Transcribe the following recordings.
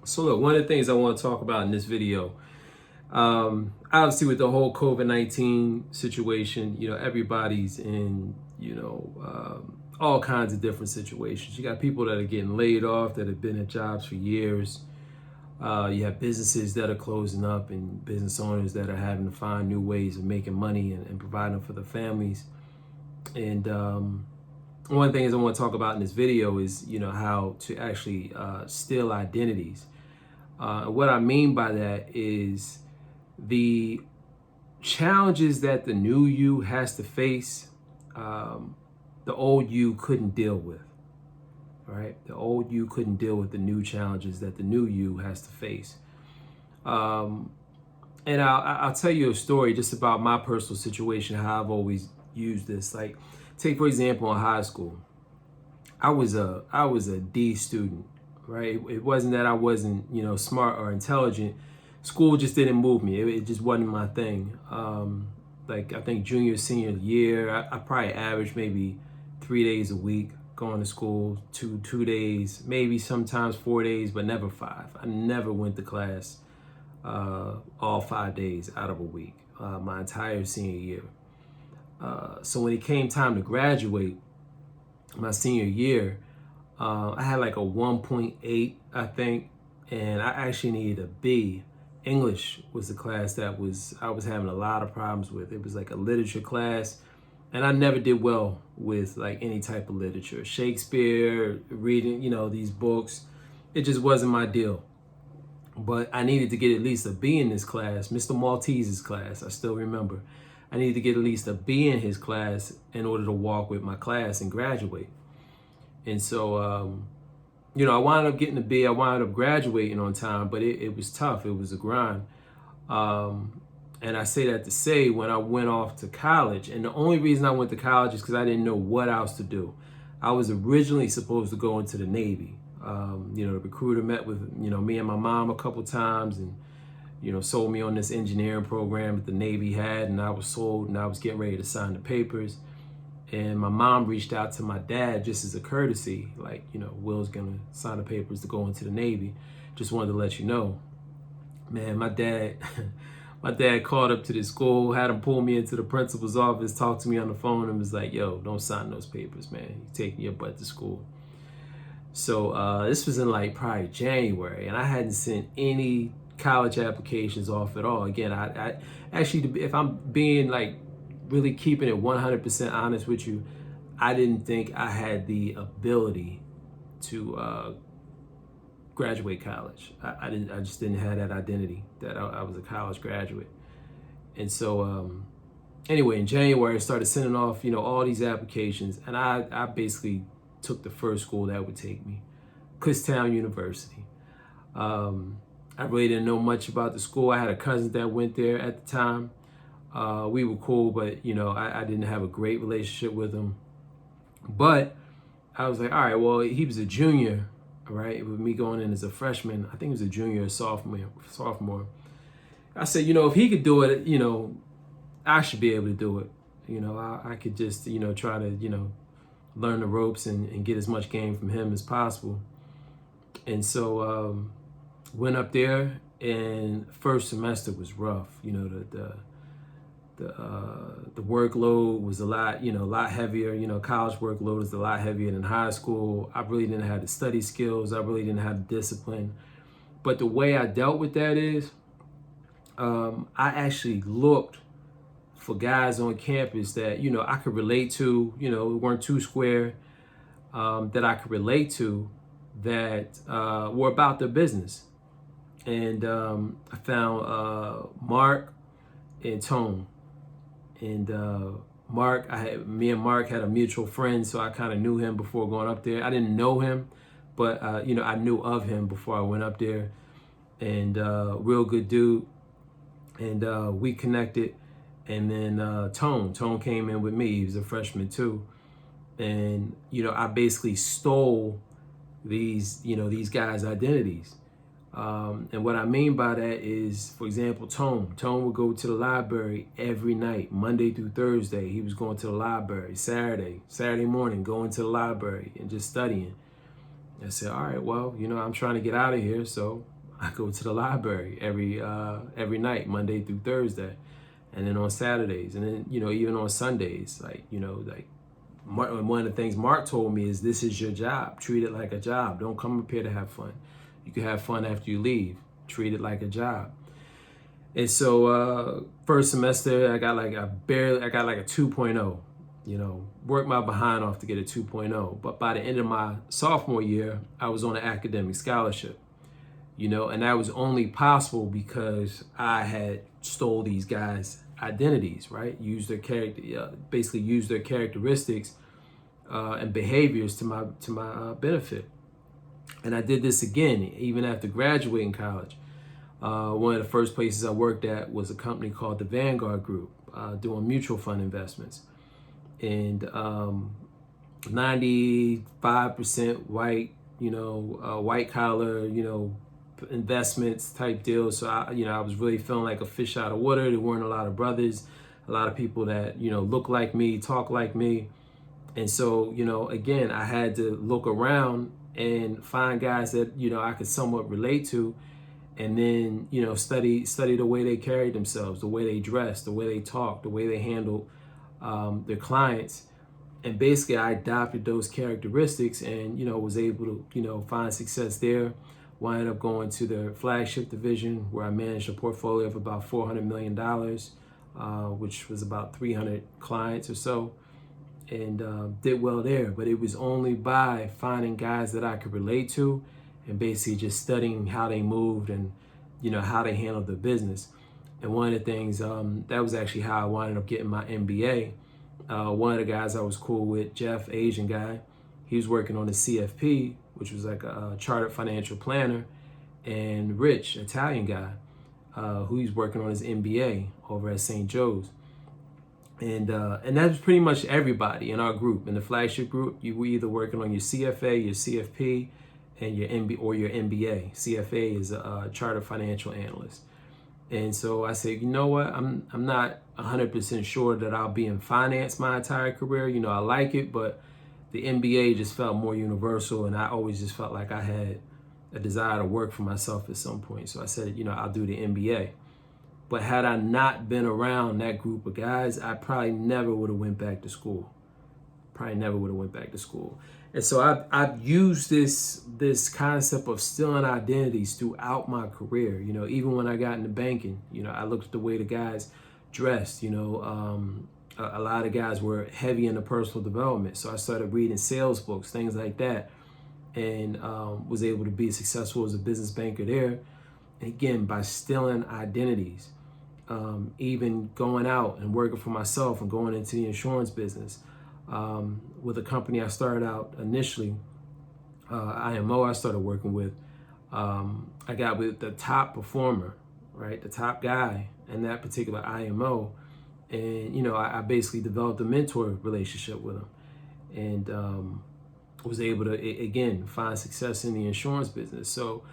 So look, one of the things I want to talk about in this video, obviously with the whole COVID-19 situation, everybody's in, all kinds of different situations. You got people that are getting laid off that have been at jobs for years. You have businesses that are closing up and business owners that are having to find new ways of making money and providing for their families. And one of the things I want to talk about in this video is, how to actually steal identities. What I mean by that is the challenges that the new you has to face, the old you couldn't deal with. Right? The old you couldn't deal with the new challenges that the new you has to face. And I'll tell you a story just about my personal situation, how I've always used this. Like, take for example, in high school, I was a D student, right? It wasn't that I wasn't, smart or intelligent. School just didn't move me. It just wasn't my thing. Like I think junior, senior year, I probably averaged maybe 3 days a week going to school, two days, maybe sometimes 4 days, but never 5. I never went to class all 5 days out of a week, my entire senior year. So when it came time to graduate, my senior year, I had like a 1.8, I think, and I actually needed a B. English was the class that I was having a lot of problems with. It was like a literature class, and I never did well with like any type of literature. Shakespeare, reading, these books, it just wasn't my deal. But I needed to get at least a B in this class, Mr. Maltese's class, I still remember. I needed to get at least a B in his class in order to walk with my class and graduate. And so, I wound up getting a B. I wound up graduating on time, but it was tough. It was a grind. And I say that to say, when I went off to college, and the only reason I went to college is because I didn't know what else to do. I was originally supposed to go into the Navy. The recruiter met with, me and my mom a couple times and, sold me on this engineering program that the Navy had, and I was sold, and I was getting ready to sign the papers. And my mom reached out to my dad just as a courtesy, like, Will's gonna sign the papers to go into the Navy. Just wanted to let you know. Man, my dad called up to the school, had him pull me into the principal's office, talked to me on the phone, and was like, yo, don't sign those papers, man. You're taking your butt to school. So this was in like probably January, and I hadn't sent any college applications off at all. Again, I actually, if I'm being like really keeping it 100% honest with you, I didn't think I had the ability to graduate college. I just didn't have that identity that I was a college graduate. And so anyway, in January, I started sending off, all these applications, and I basically took the first school that would take me, Kutztown University. I really didn't know much about the school. I had a cousin that went there at the time. We were cool, but I didn't have a great relationship with him. But I was like, all right, well, he was a junior, right? With me going in as a freshman, I think he was a junior or sophomore. I said, if he could do it, I should be able to do it. I could just, try to, learn the ropes and get as much game from him as possible. And so went up there, and first semester was rough. The workload was a lot heavier. College workload is a lot heavier than high school. I really didn't have the study skills. I really didn't have the discipline. But the way I dealt with that is, I actually looked for guys on campus that, I could relate to, weren't too square, that I could relate to, that were about their business. And I found Mark and Tone. And me and Mark had a mutual friend, so I kind of knew him before going up there. I didn't know him, but I knew of him before I went up there. And real good dude. And we connected. And then Tone came in with me. He was a freshman too. And I basically stole these guys' identities. And what I mean by that is, for example, Tone would go to the library every night, Monday through Thursday. He was going to the library. Saturday morning, going to the library and just studying. I said, all right, well, I'm trying to get out of here, so I go to the library every night, Monday through Thursday, and then on Saturdays, and then even on Sundays. Like one of the things Mark told me is, this is your job. Treat it like a job. Don't come up here to have fun. You can have fun after you leave. Treat it like a job. And so first semester, I got like a 2.0. Worked my behind off to get a 2.0. But by the end of my sophomore year, I was on an academic scholarship. And that was only possible because I had stole these guys' identities, right? Used their character, basically used their characteristics and behaviors to my benefit. And I did this again, even after graduating college. One of the first places I worked at was a company called the Vanguard Group, doing mutual fund investments. And 95% white, white collar, investments type deal. So I was really feeling like a fish out of water. There weren't a lot of brothers, a lot of people that, look like me, talk like me. And so, again, I had to look around and find guys that, I could somewhat relate to. And then, study the way they carried themselves, the way they dressed, the way they talked, the way they handled their clients. And basically I adopted those characteristics and, was able to, find success there. Wound up going to the flagship division where I managed a portfolio of about $400 million, which was about 300 clients or so, and did well there. But it was only by finding guys that I could relate to and basically just studying how they moved and, how they handled the business. And one of the things, that was actually how I wound up getting my MBA. One of the guys I was cool with, Jeff, Asian guy, he was working on the CFP, which was like a chartered financial planner, and Rich, Italian guy, who he's working on his MBA over at St. Joe's. And that was pretty much everybody in our group. In the flagship group, you were either working on your CFA, your CFP, and your MBA. CFA is a chartered financial analyst. And so I said, you know what? I'm not 100% sure that I'll be in finance my entire career. I like it, but the MBA just felt more universal, and I always just felt like I had a desire to work for myself at some point. So I said, I'll do the MBA. But had I not been around that group of guys, I probably never would have went back to school. And so I've used this concept of stealing identities throughout my career. Even when I got into banking, I looked at the way the guys dressed. A lot of guys were heavy into personal development. So I started reading sales books, things like that, and was able to be successful as a business banker there. And again, by stealing identities, even going out and working for myself and going into the insurance business. With a company I started out initially, IMO I started working with, I got with the top performer, right? The top guy in that particular IMO. And, I basically developed a mentor relationship with him and was able to, again, find success in the insurance business. So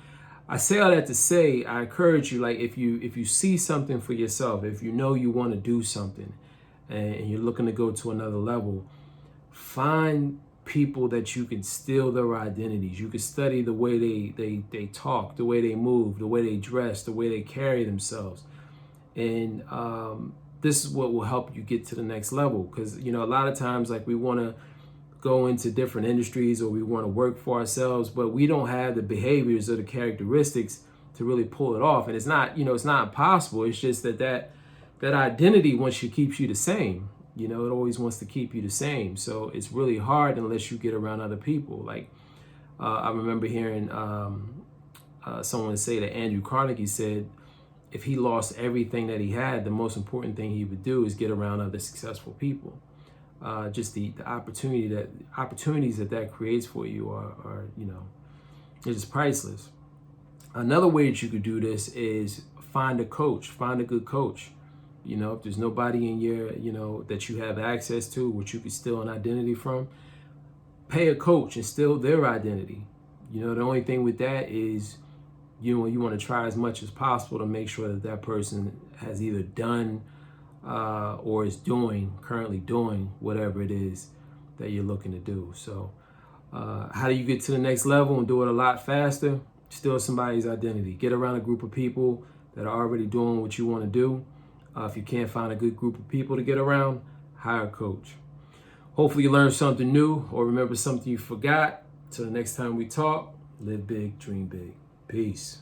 I say all that to say, I encourage you, like if you see something for yourself, if you want to do something and you're looking to go to another level, find people that you can steal their identities. You can study the way they talk, the way they move, the way they dress, the way they carry themselves. And this is what will help you get to the next level. Because, a lot of times, like, we want to go into different industries or we want to work for ourselves, but we don't have the behaviors or the characteristics to really pull it off. And it's not, it's not impossible. It's just that identity wants you, keeps you the same. It always wants to keep you the same. So it's really hard unless you get around other people. Like, I remember hearing someone say that Andrew Carnegie said, if he lost everything that he had, the most important thing he would do is get around other successful people. Just the opportunities that creates for you are it's just priceless. Another way that you could do this is find a coach, find a good coach. If there's nobody in your, that you have access to, which you can steal an identity from, pay a coach and steal their identity. The only thing with that is, you want to try as much as possible to make sure that person has either done or is currently doing whatever it is that you're looking to do. So how do you get to the next level and do it a lot faster? steal somebody's identity. Get around a group of people that are already doing what you want to do. If you can't find a good group of people to get around, hire a coach. Hopefully you learned something new or remember something you forgot. Till the next time we talk, live big, dream big. Peace.